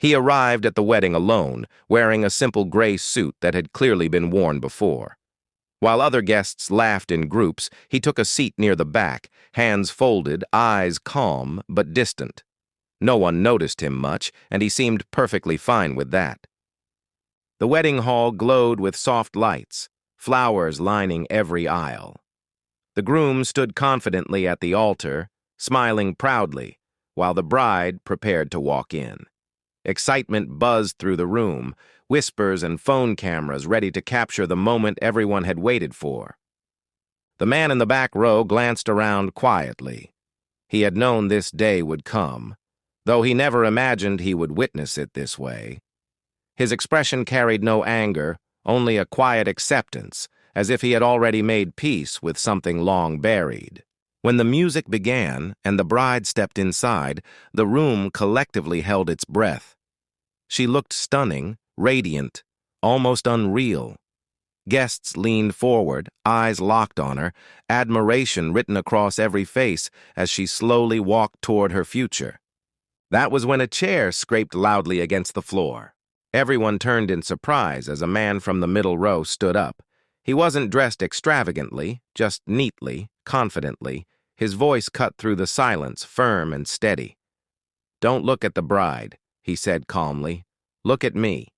He arrived at the wedding alone, wearing a simple gray suit that had clearly been worn before. While other guests laughed in groups, he took a seat near the back, hands folded, eyes calm but distant. No one noticed him much, and he seemed perfectly fine with that. The wedding hall glowed with soft lights, flowers lining every aisle. The groom stood confidently at the altar, smiling proudly, while the bride prepared to walk in. Excitement buzzed through the room, whispers and phone cameras ready to capture the moment everyone had waited for. The man in the back row glanced around quietly. He had known this day would come, though he never imagined he would witness it this way. His expression carried no anger, only a quiet acceptance, as if he had already made peace with something long buried. When the music began and the bride stepped inside, the room collectively held its breath. She looked stunning, radiant, almost unreal. Guests leaned forward, eyes locked on her, admiration written across every face as she slowly walked toward her future. That was when a chair scraped loudly against the floor. Everyone turned in surprise as a man from the middle row stood up. He wasn't dressed extravagantly, just neatly, confidently. His voice cut through the silence, firm and steady. "Don't look at the bride," he said calmly. "Look at me."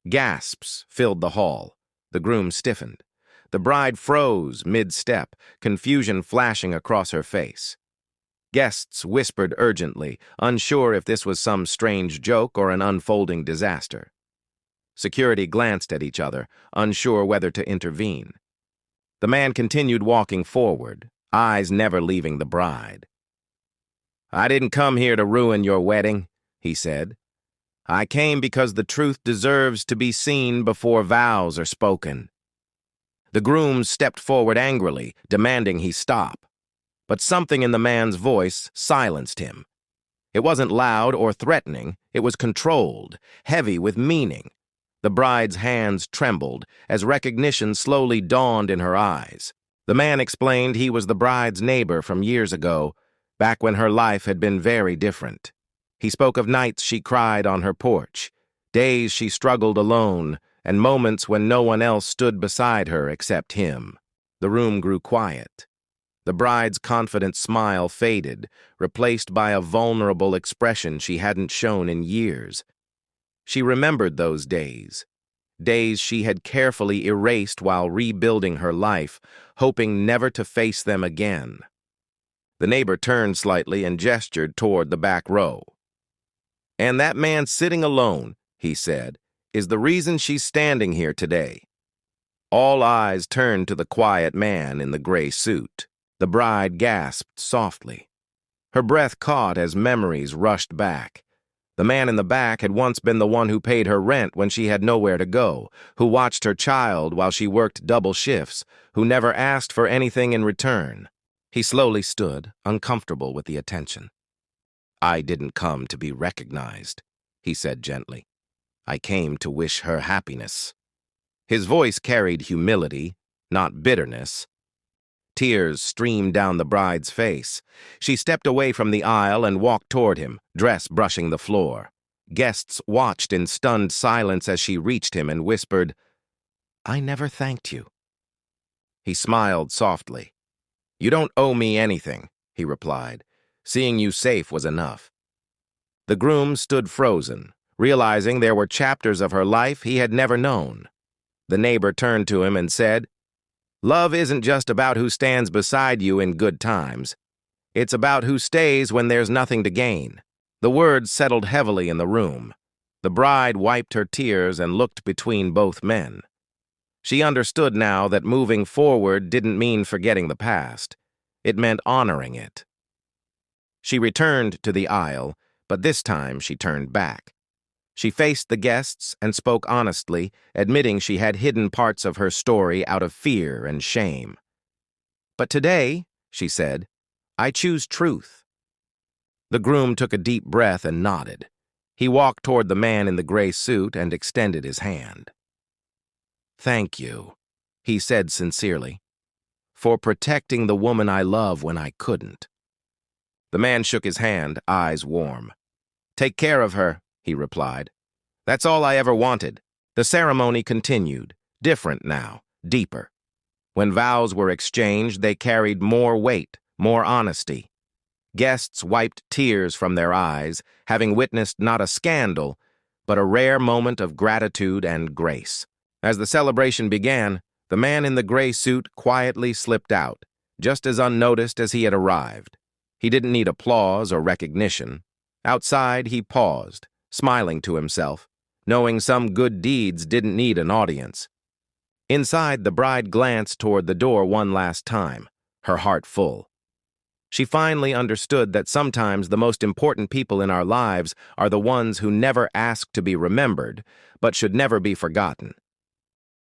Gasps filled the hall. The groom stiffened. The bride froze mid-step, confusion flashing across her face. Guests whispered urgently, unsure if this was some strange joke or an unfolding disaster. Security glanced at each other, unsure whether to intervene. The man continued walking forward, eyes never leaving the bride. "I didn't come here to ruin your wedding," he said. "I came because the truth deserves to be seen before vows are spoken." The groom stepped forward angrily, demanding he stop. But something in the man's voice silenced him. It wasn't loud or threatening, it was controlled, heavy with meaning. The bride's hands trembled as recognition slowly dawned in her eyes. The man explained he was the bride's neighbor from years ago, back when her life had been very different. He spoke of nights she cried on her porch, days she struggled alone, and moments when no one else stood beside her except him. The room grew quiet. The bride's confident smile faded, replaced by a vulnerable expression she hadn't shown in years. She remembered those days she had carefully erased while rebuilding her life, hoping never to face them again. The neighbor turned slightly and gestured toward the back row. "And that man sitting alone," he said, "is the reason she's standing here today." All eyes turned to the quiet man in the gray suit. The bride gasped softly. Her breath caught as memories rushed back. The man in the back had once been the one who paid her rent when she had nowhere to go, who watched her child while she worked double shifts, who never asked for anything in return. He slowly stood, uncomfortable with the attention. "I didn't come to be recognized," he said gently. "I came to wish her happiness." His voice carried humility, not bitterness. Tears streamed down the bride's face. She stepped away from the aisle and walked toward him, dress brushing the floor. Guests watched in stunned silence as she reached him and whispered, "I never thanked you." He smiled softly. "You don't owe me anything," he replied. "Seeing you safe was enough." The groom stood frozen, realizing there were chapters of her life he had never known. The neighbor turned to him and said, "Love isn't just about who stands beside you in good times. It's about who stays when there's nothing to gain." The words settled heavily in the room. The bride wiped her tears and looked between both men. She understood now that moving forward didn't mean forgetting the past. It meant honoring it. She returned to the aisle, but this time she turned back. She faced the guests and spoke honestly, admitting she had hidden parts of her story out of fear and shame. "But today," she said, "I choose truth." The groom took a deep breath and nodded. He walked toward the man in the gray suit and extended his hand. "Thank you," he said sincerely, "for protecting the woman I love when I couldn't." The man shook his hand, eyes warm. "Take care of her," he replied. "That's all I ever wanted." The ceremony continued, different now, deeper. When vows were exchanged, they carried more weight, more honesty. Guests wiped tears from their eyes, having witnessed not a scandal, but a rare moment of gratitude and grace. As the celebration began, the man in the gray suit quietly slipped out, just as unnoticed as he had arrived. He didn't need applause or recognition. Outside, he paused, smiling to himself, knowing some good deeds didn't need an audience. Inside, the bride glanced toward the door one last time, her heart full. She finally understood that sometimes the most important people in our lives are the ones who never ask to be remembered, but should never be forgotten.